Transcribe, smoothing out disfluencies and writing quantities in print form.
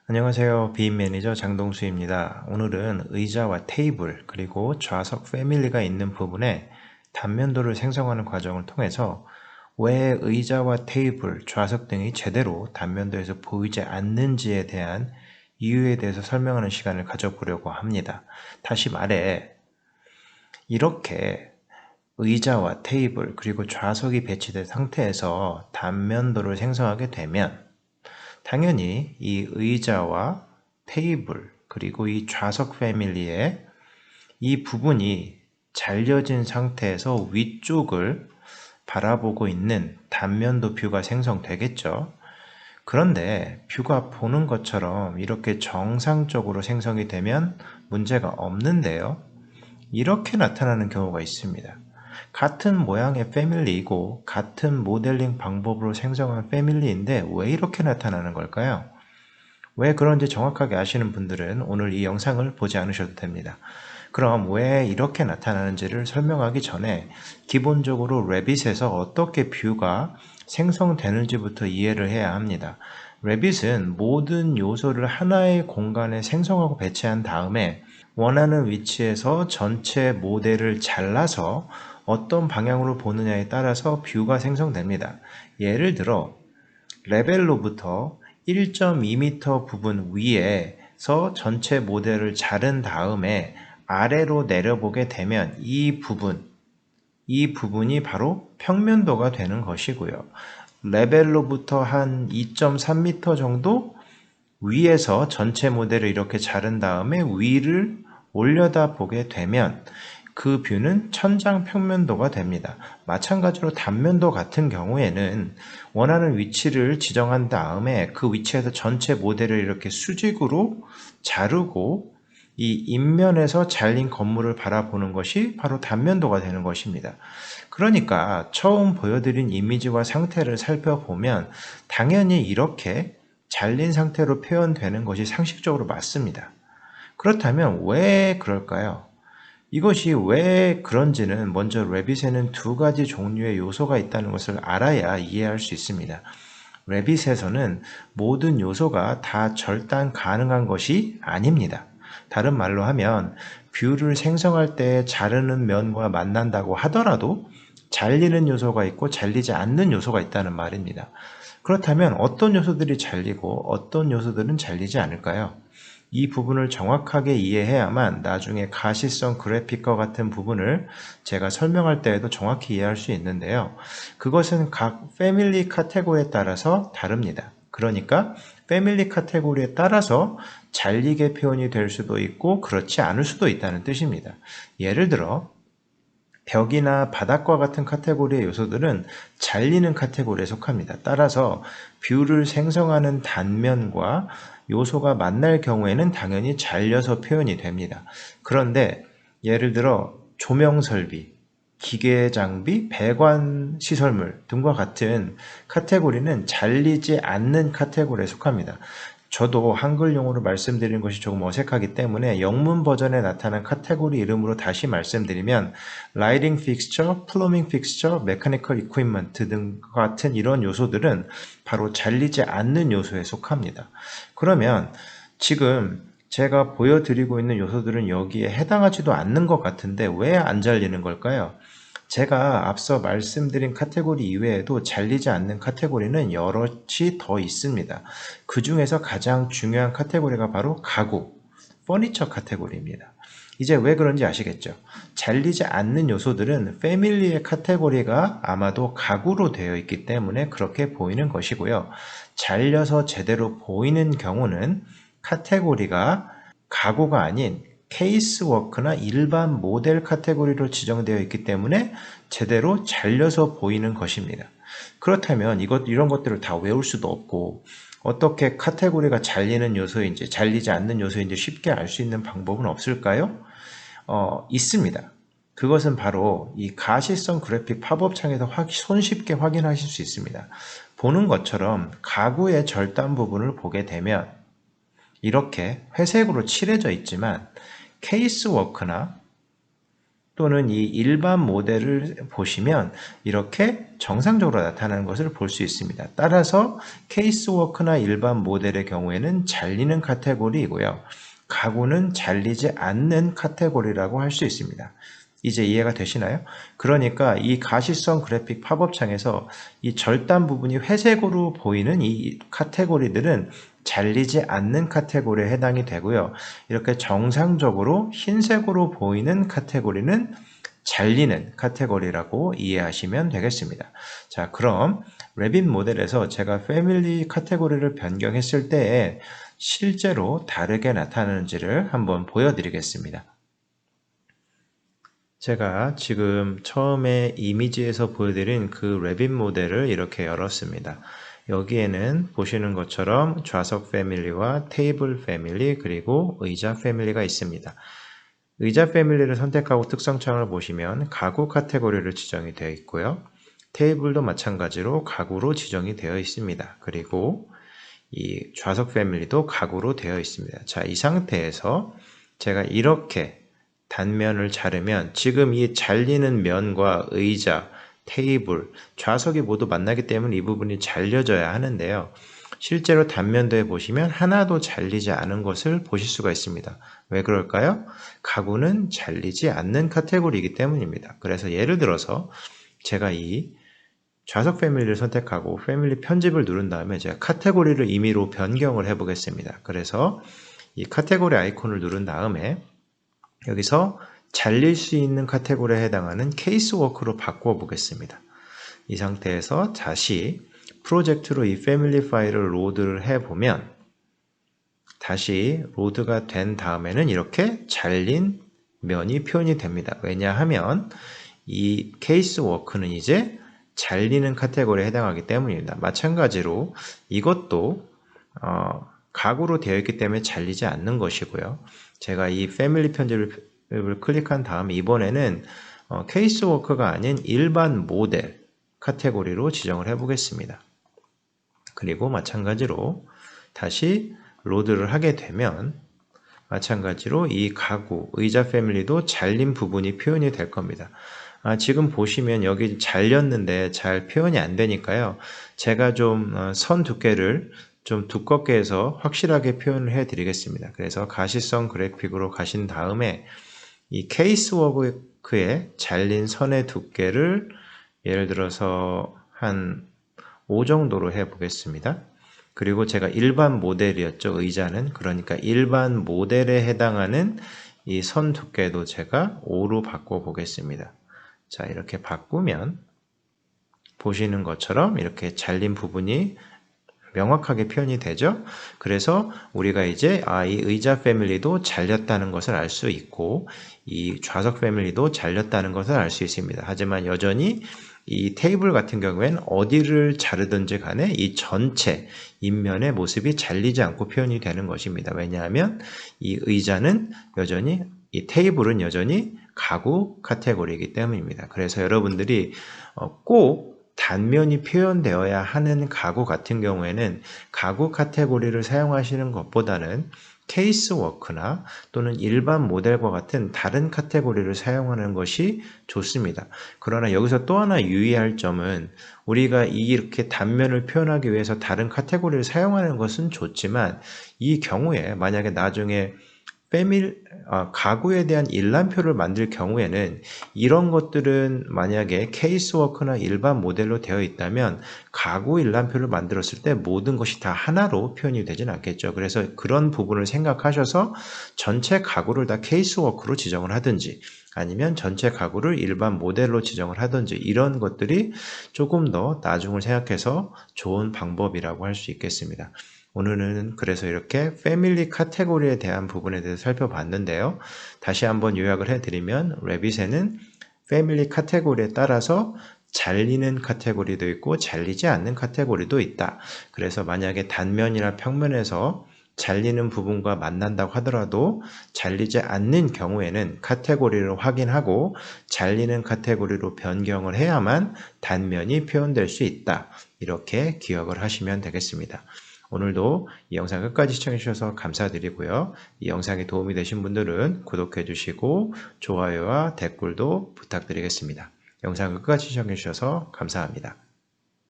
안녕하세요. 비인 매니저 장동수입니다. 오늘은 의자와 테이블 그리고 좌석 패밀리가 있는 부분에 단면도를 생성하는 과정을 통해서 왜 의자와 테이블, 좌석 등이 제대로 단면도에서 보이지 않는지에 대한 이유에 대해서 설명하는 시간을 가져보려고 합니다. 다시 말해 이렇게 의자와 테이블 그리고 좌석이 배치된 상태에서 단면도를 생성하게 되면 당연히 이 의자와 테이블 그리고 이 좌석 패밀리의 이 부분이 잘려진 상태에서 위쪽을 바라보고 있는 단면도 뷰가 생성되겠죠. 그런데 뷰가 보는 것처럼 이렇게 정상적으로 생성이 되면 문제가 없는데요. 이렇게 나타나는 경우가 있습니다. 같은 모양의 패밀리이고 같은 모델링 방법으로 생성한 패밀리인데 왜 이렇게 나타나는 걸까요? 왜 그런지 정확하게 아시는 분들은 오늘 이 영상을 보지 않으셔도 됩니다. 그럼 왜 이렇게 나타나는지를 설명하기 전에 기본적으로 레빗에서 어떻게 뷰가 생성되는지부터 이해를 해야 합니다. 레빗은 모든 요소를 하나의 공간에 생성하고 배치한 다음에 원하는 위치에서 전체 모델을 잘라서 어떤 방향으로 보느냐에 따라서 뷰가 생성됩니다. 예를 들어 레벨로부터 1.2m 부분 위에서 전체 모델을 자른 다음에 아래로 내려보게 되면 이 부분이 바로 평면도가 되는 것이고요. 레벨로부터 한 2.3m 정도 위에서 전체 모델을 이렇게 자른 다음에 위를 올려다 보게 되면 그 뷰는 천장 평면도가 됩니다. 마찬가지로 단면도 같은 경우에는 원하는 위치를 지정한 다음에 그 위치에서 전체 모델을 이렇게 수직으로 자르고 이 인면에서 잘린 건물을 바라보는 것이 바로 단면도가 되는 것입니다. 그러니까 처음 보여드린 이미지와 상태를 살펴보면 당연히 이렇게 잘린 상태로 표현되는 것이 상식적으로 맞습니다. 그렇다면 왜 그럴까요? 이것이 왜 그런지는 먼저 레빗에는 두 가지 종류의 요소가 있다는 것을 알아야 이해할 수 있습니다. 레빗에서는 모든 요소가 다 절단 가능한 것이 아닙니다. 다른 말로 하면 뷰를 생성할 때 자르는 면과 만난다고 하더라도 잘리는 요소가 있고 잘리지 않는 요소가 있다는 말입니다. 그렇다면 어떤 요소들이 잘리고 어떤 요소들은 잘리지 않을까요? 이 부분을 정확하게 이해해야만 나중에 가시성 그래픽과 같은 부분을 제가 설명할 때에도 정확히 이해할 수 있는데요. 그것은 각 패밀리 카테고리에 따라서 다릅니다. 그러니까 패밀리 카테고리에 따라서 잘리게 표현이 될 수도 있고 그렇지 않을 수도 있다는 뜻입니다. 예를 들어 벽이나 바닥과 같은 카테고리의 요소들은 잘리는 카테고리에 속합니다. 따라서 뷰를 생성하는 단면과 요소가 만날 경우에는 당연히 잘려서 표현이 됩니다. 그런데 예를 들어 조명 설비, 기계 장비, 배관 시설물 등과 같은 카테고리는 잘리지 않는 카테고리에 속합니다. 저도 한글 용어로 말씀드리는 것이 조금 어색하기 때문에 영문 버전에 나타난 카테고리 이름으로 다시 말씀드리면 라이팅 픽스처, 플러밍 픽스처, 메커니컬 이퀴먼트 등 같은 이런 요소들은 바로 잘리지 않는 요소에 속합니다. 그러면 지금 제가 보여드리고 있는 요소들은 여기에 해당하지도 않는 것 같은데 왜 안 잘리는 걸까요? 제가 앞서 말씀드린 카테고리 이외에도 잘리지 않는 카테고리는 여럿이 더 있습니다. 그 중에서 가장 중요한 카테고리가 바로 가구, 퍼니처 카테고리입니다. 이제 왜 그런지 아시겠죠? 잘리지 않는 요소들은 패밀리의 카테고리가 아마도 가구로 되어 있기 때문에 그렇게 보이는 것이고요. 잘려서 제대로 보이는 경우는 카테고리가 가구가 아닌 케이스워크나 일반 모델 카테고리로 지정되어 있기 때문에 제대로 잘려서 보이는 것입니다. 그렇다면 이런 것들을 다 외울 수도 없고 어떻게 카테고리가 잘리는 요소인지 잘리지 않는 요소인지 쉽게 알 수 있는 방법은 없을까요? 있습니다. 그것은 바로 이 가시성 그래픽 팝업 창에서 손쉽게 확인하실 수 있습니다. 보는 것처럼 가구의 절단 부분을 보게 되면 이렇게 회색으로 칠해져 있지만 케이스워크나 또는 이 일반 모델을 보시면 이렇게 정상적으로 나타나는 것을 볼 수 있습니다. 따라서 케이스워크나 일반 모델의 경우에는 잘리는 카테고리이고요. 가구는 잘리지 않는 카테고리라고 할 수 있습니다. 이제 이해가 되시나요? 그러니까 이 가시성 그래픽 팝업창에서 이 절단 부분이 회색으로 보이는 이 카테고리들은 잘리지 않는 카테고리에 해당이 되고요. 이렇게 정상적으로 흰색으로 보이는 카테고리는 잘리는 카테고리라고 이해하시면 되겠습니다. 자, 그럼 레빗 모델에서 제가 패밀리 카테고리를 변경했을 때에 실제로 다르게 나타나는지를 한번 보여드리겠습니다. 제가 지금 처음에 이미지에서 보여드린 그 레빗 모델을 이렇게 열었습니다. 여기에는 보시는 것처럼 좌석 패밀리와 테이블 패밀리 그리고 의자 패밀리가 있습니다. 의자 패밀리를 선택하고 특성창을 보시면 가구 카테고리를 지정이 되어 있고요. 테이블도 마찬가지로 가구로 지정이 되어 있습니다. 그리고 이 좌석 패밀리도 가구로 되어 있습니다. 자, 이 상태에서 제가 이렇게 단면을 자르면 지금 이 잘리는 면과 의자, 테이블, 좌석이 모두 만나기 때문에 이 부분이 잘려져야 하는데요. 실제로 단면도에 보시면 하나도 잘리지 않은 것을 보실 수가 있습니다. 왜 그럴까요? 가구는 잘리지 않는 카테고리이기 때문입니다. 그래서 예를 들어서 제가 이 좌석 패밀리를 선택하고 패밀리 편집을 누른 다음에 제가 카테고리를 임의로 변경을 해 보겠습니다. 그래서 이 카테고리 아이콘을 누른 다음에 여기서 잘릴 수 있는 카테고리에 해당하는 케이스워크로 바꿔 보겠습니다. 이 상태에서 다시 프로젝트로 이 패밀리 파일을 로드를 해보면 다시 로드가 된 다음에는 이렇게 잘린 면이 표현이 됩니다. 왜냐하면 이 케이스워크는 이제 잘리는 카테고리에 해당하기 때문입니다. 마찬가지로 이것도 가구로 되어 있기 때문에 잘리지 않는 것이고요. 제가 이 패밀리 편집을 클릭한 다음에 이번에는 케이스워크가 아닌 일반 모델 카테고리로 지정을 해 보겠습니다. 그리고 마찬가지로 다시 로드를 하게 되면 마찬가지로 이 가구, 의자 패밀리도 잘린 부분이 표현이 될 겁니다. 지금 보시면 여기 잘렸는데 잘 표현이 안 되니까요. 제가 좀 선 두께를 좀 두껍게 해서 확실하게 표현을 해 드리겠습니다. 그래서 가시성 그래픽으로 가신 다음에 이 케이스워크의 잘린 선의 두께를 예를 들어서 한 5 정도로 해 보겠습니다. 그리고 제가 일반 모델이었죠. 의자는. 그러니까 일반 모델에 해당하는 이 선 두께도 제가 5로 바꿔 보겠습니다. 자, 이렇게 바꾸면 보시는 것처럼 이렇게 잘린 부분이 명확하게 표현이 되죠. 그래서 우리가 이제 이 의자 패밀리도 잘렸다는 것을 알 수 있고 이 좌석 패밀리도 잘렸다는 것을 알 수 있습니다. 하지만 여전히 이 테이블 같은 경우에는 어디를 자르든지 간에 이 전체 인면의 모습이 잘리지 않고 표현이 되는 것입니다. 왜냐하면 이 의자는 여전히 이 테이블은 여전히 가구 카테고리이기 때문입니다. 그래서 여러분들이 꼭 단면이 표현되어야 하는 가구 같은 경우에는 가구 카테고리를 사용하시는 것보다는 케이스워크나 또는 일반 모델과 같은 다른 카테고리를 사용하는 것이 좋습니다. 그러나 여기서 또 하나 유의할 점은 우리가 이렇게 단면을 표현하기 위해서 다른 카테고리를 사용하는 것은 좋지만 이 경우에 만약에 나중에 가구에 대한 일람표를 만들 경우에는 이런 것들은 만약에 케이스워크나 일반 모델로 되어 있다면 가구 일람표를 만들었을 때 모든 것이 다 하나로 표현이 되진 않겠죠. 그래서 그런 부분을 생각하셔서 전체 가구를 다 케이스워크로 지정을 하든지 아니면 전체 가구를 일반 모델로 지정을 하든지 이런 것들이 조금 더 나중을 생각해서 좋은 방법이라고 할 수 있겠습니다. 오늘은 그래서 이렇게 패밀리 카테고리에 대한 부분에 대해서 살펴봤는데요. 다시 한번 요약을 해드리면 레빗에는 패밀리 카테고리에 따라서 잘리는 카테고리도 있고 잘리지 않는 카테고리도 있다. 그래서 만약에 단면이나 평면에서 잘리는 부분과 만난다고 하더라도 잘리지 않는 경우에는 카테고리를 확인하고 잘리는 카테고리로 변경을 해야만 단면이 표현될 수 있다. 이렇게 기억을 하시면 되겠습니다. 오늘도 이 영상 끝까지 시청해 주셔서 감사드리고요. 이 영상이 도움이 되신 분들은 구독해 주시고 좋아요와 댓글도 부탁드리겠습니다. 영상 끝까지 시청해 주셔서 감사합니다.